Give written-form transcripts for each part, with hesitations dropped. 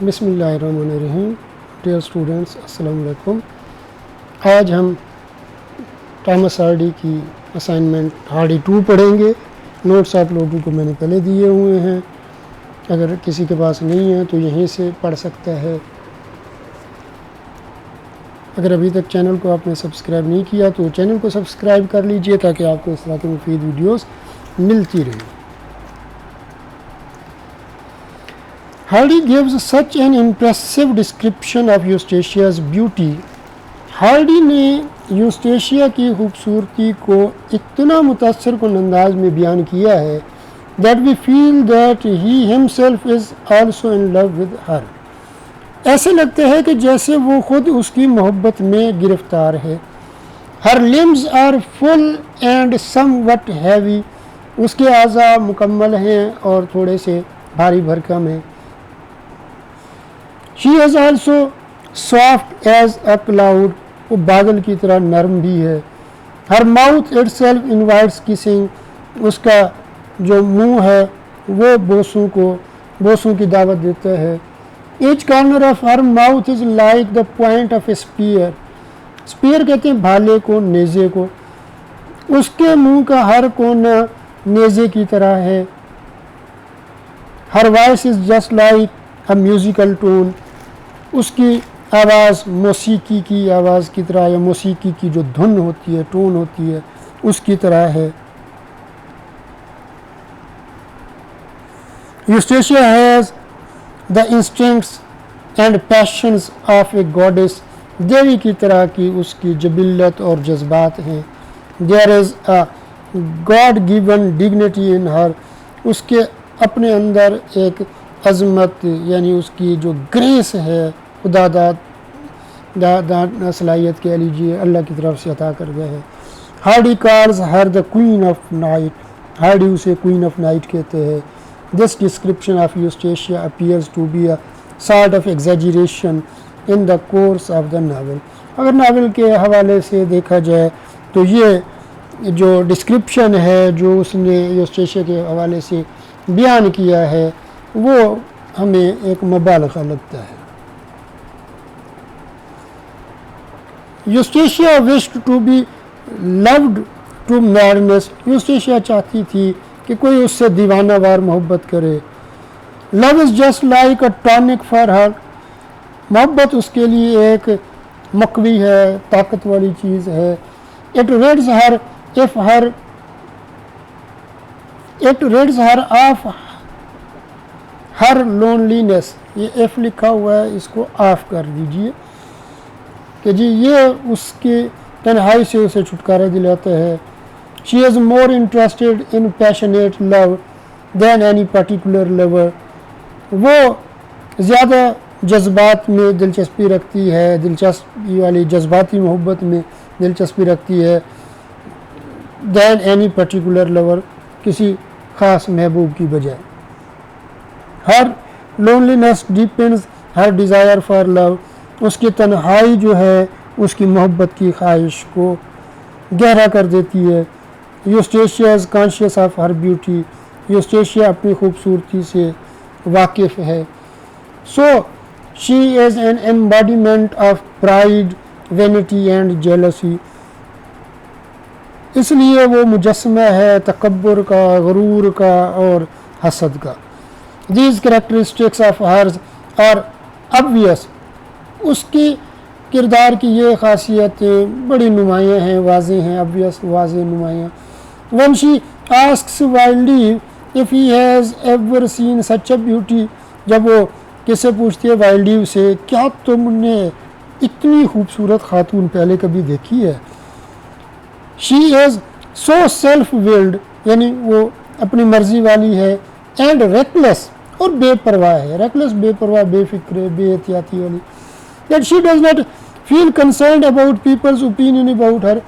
بسم اللہ الرحمن الرحیم. ڈیئر اسٹوڈنٹس السلام علیکم. آج ہم تامس ہارڈی کی اسائنمنٹ ہارڈی 2 پڑھیں گے. نوٹس آپ لوگوں کو میں نے پہلے دیے ہوئے ہیں، اگر کسی کے پاس نہیں ہے تو یہیں سے پڑھ سکتا ہے. اگر ابھی تک چینل کو آپ نے سبسکرائب نہیں کیا تو چینل کو سبسکرائب کر لیجئے تاکہ آپ کو اس طرح کی مفید ویڈیوز ملتی رہیں. Hardy gives such an impressive description of Eustatia's beauty. Hardy نے یوسٹیشیا کی خوبصورتی کو اتنا متاثر کن انداز میں بیان کیا ہے that we feel that he himself is also in love with her. ایسے لگتا ہے کہ جیسے وہ خود اس کی محبت میں گرفتار ہے. Her limbs are full and somewhat heavy. اس کے اعضاء مکمل ہیں اور تھوڑے سے بھاری بھرکم ہیں. She is also soft as a cloud. وہ بادل کی طرح نرم بھی ہے. Her mouth itself invites kissing. اس کا جو منہ ہے وہ بوسوں کی دعوت دیتا ہے. Each corner of her mouth is like the point of a spear. spear کہتے ہیں بھالے کو، نیزے کو. اس کے منہ کا ہر کونا نیزے کی طرح ہے. Her voice is just like a musical tone. اس کی آواز موسیقی کی آواز کی طرح یا موسیقی کی جو دھن ہوتی ہے، ٹون ہوتی ہے، اس کی طرح ہے. Eustacia has the instincts and passions of a goddess. دیوی کی طرح کی اس کی جبلت اور جذبات ہیں. There is a God given dignity in her. اس کے اپنے اندر ایک عظمت یعنی اس کی جو گریس ہے، خدا داد صلاحیت کہہ لیجیے، اللہ کی طرف سے عطا کردہ ہے. Hardy calls her the queen of night. Hardy اسے queen of night کہتے ہیں. This description of Eustacia appears to be a sort of exaggeration in the course of the novel. اگر ناول کے حوالے سے دیکھا جائے تو یہ جو ڈسکرپشن ہے جو اس نے یوسٹیشیا کے حوالے سے بیان کیا ہے وہ ہمیں ایک مبالغہ لگتا ہے. Eustacia wished to be loved to madness. Eustacia چاہتی تھی کہ کوئی اس سے دیوانہ وار محبت کرے. Love is just like a tonic for her. محبت اس کے لیے ایک مقوی ہے، طاقت والی چیز ہے. It rids her of her loneliness. یہ ایف لکھا ہوا ہے، اس کو آف کر دیجئے کہ جی یہ اس کی تنہائی سے اسے چھٹکارا دلاتا ہے. She is more interested in passionate love than any particular lover. وہ زیادہ جذبات میں دلچسپی رکھتی ہے، دلچسپی والی جذباتی محبت میں دلچسپی رکھتی ہے than any particular lover، کسی خاص محبوب کی بجائے. Her loneliness deepens her desire for love. اس کی تنہائی جو ہے اس کی محبت کی خواہش کو گہرا کر دیتی ہے. Eustacia is conscious of her beauty. Eustacia اپنی خوبصورتی سے واقف ہے. So she is an embodiment of pride, vanity and jealousy. اس لیے وہ مجسمہ ہے تکبر کا، غرور کا اور حسد کا. These characteristics of hers are obvious. اس کی کردار کی یہ خاصیتیں بڑی نمایاں ہیں، واضح ہیں. obvious واضح، نمایاں. When she asks Wildeve if he has ever seen such a beauty. جب وہ کس سے پوچھتی ہے وائلڈیو سے، کیا تم نے اتنی خوبصورت خاتون پہلے کبھی دیکھی ہے؟ She is so self-willed. یعنی وہ اپنی مرضی والی ہے. And reckless. اور بے پرواہ ہے. reckless بے پرواہ، بے فکر، بے احتیاطی والی. That she does not feel concerned about people's opinion about her.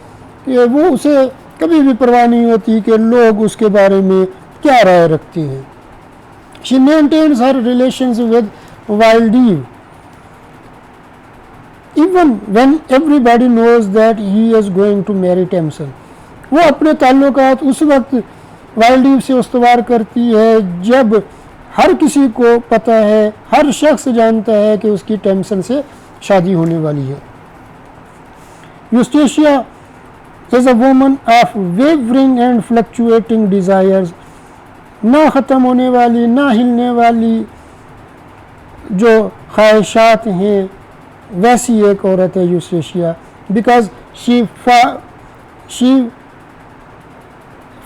کہ وہ اسے کبھی بھی پرواہ نہیں ہوتی کہ لوگ اس کے بارے میں کیا رائے رکھتے ہیں. She maintains her relations with Wildeve even when everybody knows that he is going to marry Tamsin. وہ اپنے تعلقات اس وقت وائلڈیو سے استوار کرتی ہے جب ہر کسی کو پتہ ہے, ہر شخص جانتا ہے کہ اس کی ٹیمسن سے شادی ہونے والی ہے. یوسٹیشیا is a woman of wavering and fluctuating desires. نہ ختم ہونے والی, نہ ہلنے والی جو خواہشات ہیں ویسی ایک عورت ہے Eustacia. Because she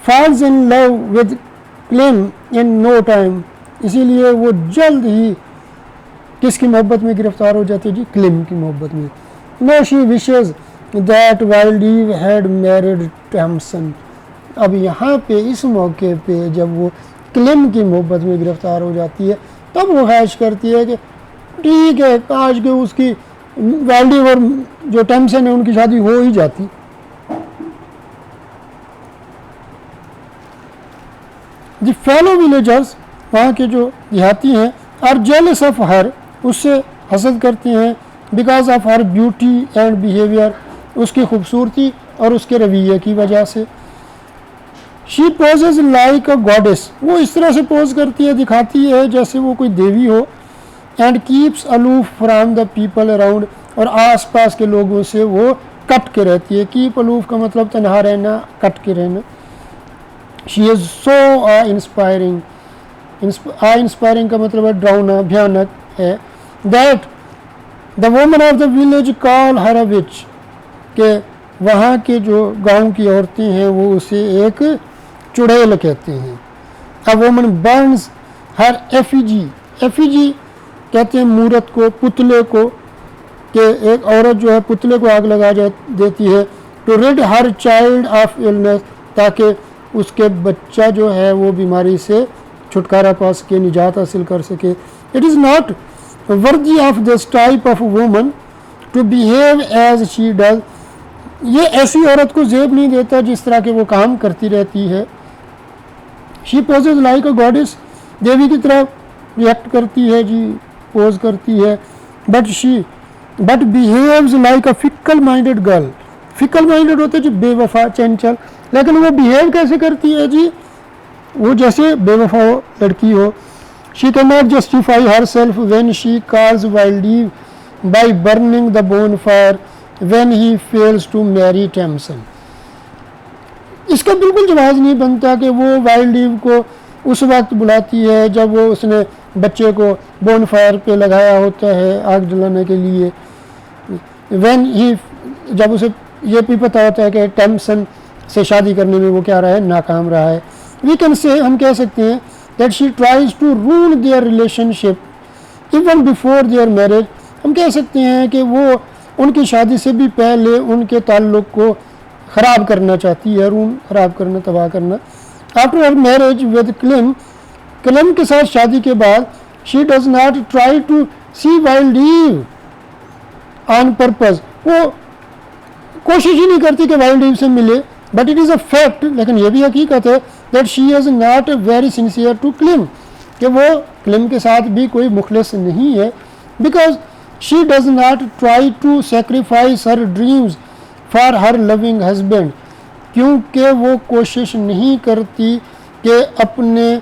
falls in love with Clem in no time. اسی لیے وہ جلد ہی کس کی محبت میں گرفتار ہو جاتی ہے جی؟ کلیم کی محبت میں. Now she wishes that Wildeve had married Tamsin. اب یہاں پہ اس موقع پہ جب وہ کلیم کی محبت میں گرفتار ہو جاتی ہے تب وہ خواہش کرتی ہے کہ ٹھیک ہے کاش کہ اس کی وائلڈیو اور جو ٹیمسن ہے ان کی شادی ہو ہی جاتی. دی فیلو ولیجرز, وہاں کے جو دیہاتی ہیں, آر جیلس آف ہر, اس سے حسد کرتے ہیں, because of her beauty and behaviour, اس کی خوبصورتی اور اس کے رویے کی وجہ سے. She poses like a goddess, وہ اس طرح سے پوز کرتی ہے, دکھاتی ہے جیسے وہ کوئی دیوی ہو. And keeps aloof from the people around, اور آس پاس کے لوگوں سے وہ کٹ کے رہتی ہے. کیپ الوف کا مطلب تنہا رہنا, کٹ کے رہنا. شی از سو انسپائرنگ, انسپائرنگ کا مطلب ہے ڈراؤنا, بھیانک ہے. That the woman of the village call her a witch, کہ وہاں کے جو گاؤں کی عورتیں ہیں وہ اسے ایک چڑیل کہتے ہیں. اے وومن برنز ہر ایفیجی, ایفیجی کہتے ہیں مورت کو, پتلے کو, کہ ایک عورت جو ہے پتلے کو آگ لگا دیتی ہے. To rid her child of illness, تاکہ اس کے بچہ جو ہے وہ بیماری سے چھٹکارا پا سکے, نجات حاصل کر سکے. It is not worthy of this type of woman to behave as she does, یہ ایسی عورت کو زیب نہیں دیتا جس طرح کہ وہ کام کرتی رہتی ہے. She poses like a goddess, دیوی کی طرح ریئیکٹ کرتی ہے جی, پوز کرتی ہے. But behaves like a fickle minded girl, fickle minded ہوتا ہے جی بے وفا, چنچل, لیکن وہ بیہیو کیسے کرتی ہے جی؟ وہ جیسے بے وفا ہو, لڑکی ہو. She can not justify herself when she calls Wildeve by burning the bonfire when he fails to marry Thomasin. اس کا بالکل جواز نہیں بنتا کہ وہ وائلڈیو کو اس وقت بلاتی ہے جب وہ اس نے بچے کو بون فائر پہ لگایا ہوتا ہے آگ جلانے کے لیے, وین ہی, جب اسے یہ بھی پتہ ہوتا ہے کہ ٹیمسن سے شادی کرنے میں وہ کیا رہا ہے, ناکام رہا ہے. وی کین سے, ہم کہہ سکتے ہیں that she tries to rule their relationship even before their marriage. ہم کہہ سکتے ہیں کہ وہ ان کی شادی سے بھی پہلے ان کے تعلق کو خراب کرنا چاہتی ہے, رون خراب کرنا, تباہ کرنا. After her marriage with Clym, Clym کے ساتھ شادی کے بعد, she does not try to see Wildeve on purpose, وہ کوشش ہی نہیں کرتی کہ وائلڈیو سے ملے. But it is a fact, لیکن یہ بھی حقیقت ہے that she is not very sincere to Clym, کہ وہ کلیم کے ساتھ بھی کوئی مخلص نہیں ہے. Because she does not try to sacrifice her dreams for her loving husband, کیونکہ وہ کوشش نہیں کرتی کہ اپنے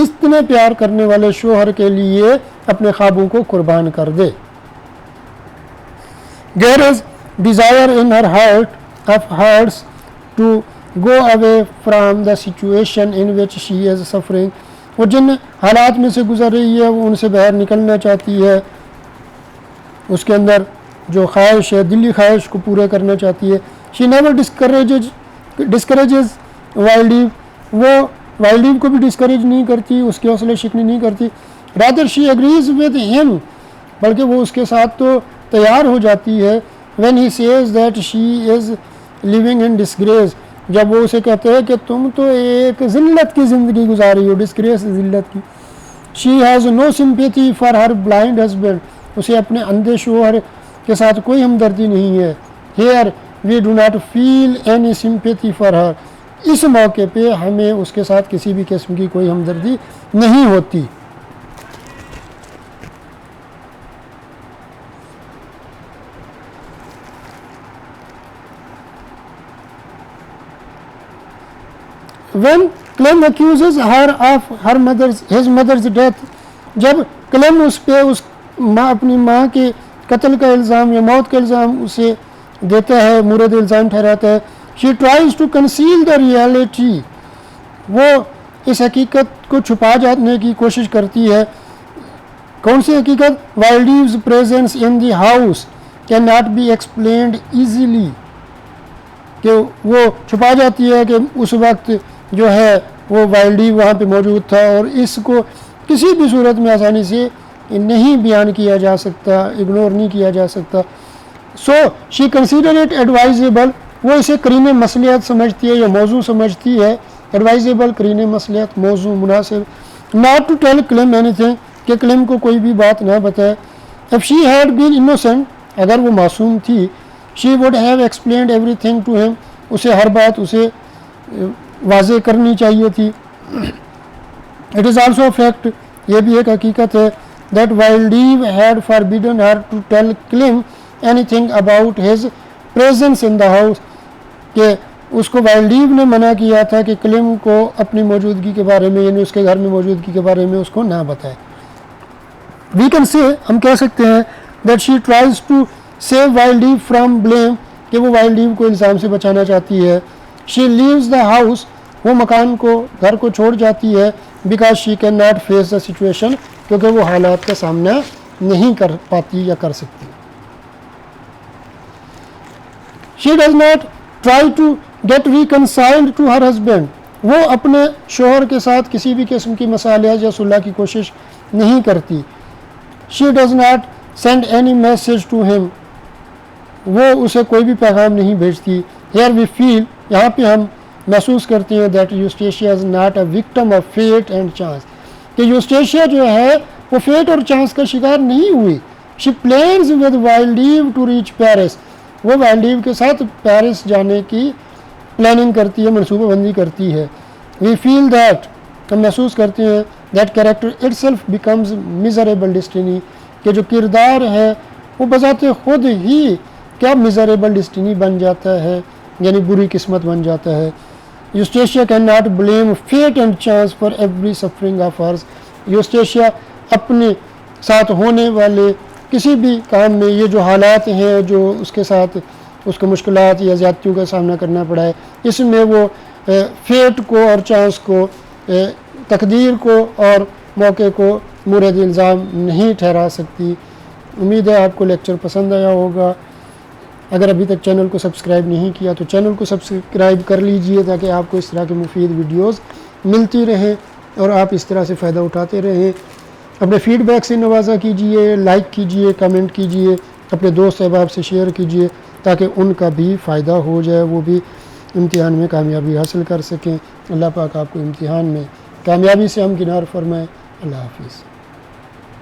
اتنے پیار کرنے والے شوہر کے لیے اپنے خوابوں کو قربان کر دے. There is desire in her heart of hearts to go away from the situation in which she is suffering. وہ جن حالات میں سے گزر رہی ہے وہ ان سے باہر نکلنا چاہتی ہے, اس کے اندر جو خواہش ہے, دلی خواہش کو پورا کرنا چاہتی ہے. She never discourages وائلڈیو, وہ وائلڈیو کو بھی ڈسکریج نہیں کرتی, اس کی حوصلہ شکنی نہیں کرتی. rather she agrees with him, بلکہ وہ اس کے ساتھ تو تیار ہو جاتی ہے. when he says that she is living in disgrace, جب وہ اسے کہتے ہیں کہ تم تو ایک ذلت کی زندگی گزاری ہو, ڈسگریس ذلت کی. she has no sympathy for her blind husband, اسے اپنے اندھے شوہر کے ساتھ کوئی ہمدردی نہیں ہے. here we do not feel any sympathy for her, اس موقع پہ ہمیں اس کے ساتھ کسی بھی قسم کی کوئی ہمدردی نہیں ہوتی. When Clem accuses her of his mother's death, جب کلم اس پہ اس اپنی ماں کے قتل کا الزام یا موت کا الزام اسے دیتا ہے، مورد الزام ٹھہراتا ہے، she tries to conceal the reality, وہ اس حقیقت کو چھپا جانے کی کوشش کرتی ہے. کون سی حقیقت؟ Wildeve's presence in the house can not be explained easily, کہ وہ چھپا جاتی ہے کہ اس وقت جو ہے وہ وائلڈیو وہاں پہ موجود تھا اور اس کو کسی بھی صورت میں آسانی سے نہیں بیان کیا جا سکتا، اگنور نہیں کیا جا سکتا. سو شی کنسیڈر اٹ ایڈوائزیبل، وہ اسے قرین مصلحت سمجھتی ہے یا موضوع سمجھتی ہے، ایڈوائزیبل قرین مصلحت، موضوع، مناسب، not to tell claim anything, کہ کلیم کو کوئی بھی بات نہ بتائے. If she had been innocent, اگر وہ معصوم تھی، she would have explained everything to him, اسے ہر بات اسے واضح کرنی چاہیے تھی. اٹ از آلسو فیکٹ، یہ بھی ایک حقیقت ہے، that Wildeve had forbidden her to tell claim anything about his presence in the house, کہ اس کو وائلڈیو نے منع کیا تھا کہ کلیم کو اپنی موجودگی کے بارے میں، یعنی اس کے گھر میں موجودگی کے بارے میں اس کو نہ بتائے. وی کین سے، ہم کہہ سکتے ہیں، that she tries to save Wildeve from blame, کہ وہ وائلڈیو کو الزام سے بچانا چاہتی ہے. شی لیوز دا ہاؤس، وہ مکان کو، گھر کو چھوڑ جاتی ہے، because she can not face the situation, کیونکہ وہ حالات کا سامنا نہیں کر پاتی یا کر سکتی. She does not try to get reconciled to her husband, وہ اپنے شوہر کے ساتھ کسی بھی قسم کی مصالحت یا صلح کی کوشش نہیں کرتی. She does not send any message to him, وہ اسے کوئی بھی پیغام نہیں بھیجتی. ہیئر وی فیل، یہاں پہ ہم محسوس کرتے ہیں، that Eustacia is not a victim of fate and chance, کہ یوسٹیشیا جو ہے وہ فیٹ اور چانس کا شکار نہیں ہوئی. She plans with Wildeve to reach Paris, وہ وائلڈیو کے ساتھ پیرس جانے کی پلاننگ کرتی ہے، منصوبہ بندی کرتی ہے. وی فیل دیٹ، ہم محسوس کرتے ہیں، that character it self becomes miserable destiny, کہ جو کردار ہے وہ بذات خود ہی کیا میزریبل ڈسٹنی بن جاتا ہے، یعنی بری قسمت بن جاتا ہے. Eustacia can not blame fate and chance for every suffering of hers, Eustacia اپنے ساتھ ہونے والے کسی بھی کام میں، یہ جو حالات ہیں جو اس کے ساتھ اس کو مشکلات یا زیادتیوں کا سامنا کرنا پڑا ہے، اس میں وہ فیٹ کو اور چانس کو، تقدیر کو اور موقع کو مورد الزام نہیں ٹھہرا سکتی. امید ہے آپ کو لیکچر پسند آیا ہوگا. اگر ابھی تک چینل کو سبسکرائب نہیں کیا تو چینل کو سبسکرائب کر لیجئے، تاکہ آپ کو اس طرح کے مفید ویڈیوز ملتی رہیں اور آپ اس طرح سے فائدہ اٹھاتے رہیں. اپنے فیڈ بیک سے نوازا کیجئے، لائک کیجئے، کمنٹ کیجئے، اپنے دوست احباب سے شیئر کیجئے، تاکہ ان کا بھی فائدہ ہو جائے، وہ بھی امتحان میں کامیابی حاصل کر سکیں. اللہ پاک آپ کو امتحان میں کامیابی سے ہمکنار فرمائے. اللہ حافظ.